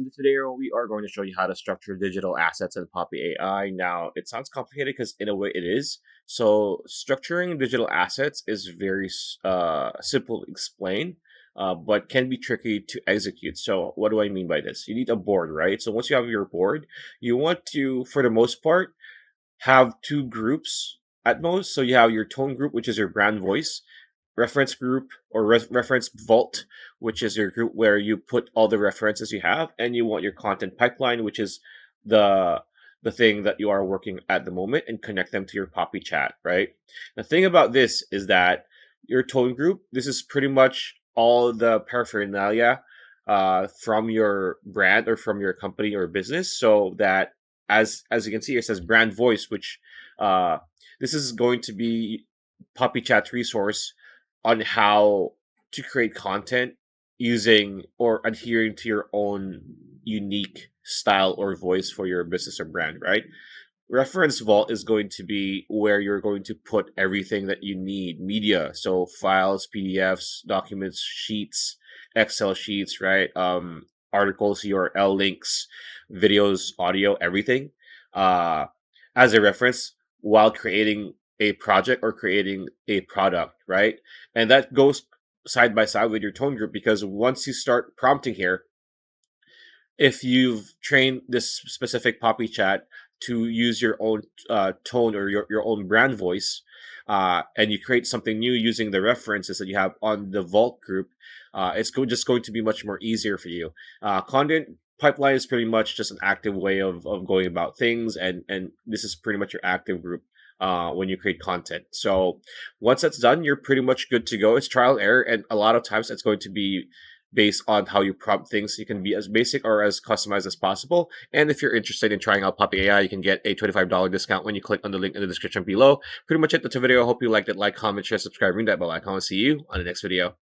this video, we are going to show you how to structure digital assets in Poppy AI. Now, it sounds complicated because in a way it is. So, structuring digital assets is very simple to explain, but can be tricky to execute. So, what do I mean by this? You need a board, right? So, once you have your board, you want to, for the most part, have two groups at most. So, you have your tone group, which is your brand voice, reference group or reference vault, which is your group where you put all the references you have, and you want your content pipeline, which is the the thing that you are working at the moment, and connect them to your Poppy chat, right? The thing about this is that your tone group, this is pretty much all the paraphernalia from your brand or from your company or business, so that as you can see, it says brand voice, which uh, this is going to be Poppy Chat's resource on how to create content using or adhering to your own unique style or voice for your business or brand, right? Reference Vault is going to be where you're going to put everything that you need, media, so files, PDFs, documents, sheets, Excel sheets, right? Articles, URL links, videos, audio, everything, uh, as a reference while creating a project or creating a product, right? And that goes side by side with your tone group, because once you start prompting here, if you've trained this specific Poppy chat to use your own tone or your own brand voice, and you create something new using the references that you have on the Vault group, just going to be much more easier for you. Content pipeline is pretty much just an active way of going about things, and this is pretty much your active group when you create content. So once that's done, you're pretty much good to go. It's trial and error, and a lot of times it's going to be based on how you prompt things. You can be as basic or as customized as possible. And if you're interested in trying out Poppy AI, you can get a $25 discount when you click on the link in the description below. Pretty much it. That's a video. I hope you liked it. Like, comment, share, subscribe, ring that bell icon. I'll see you on the next video.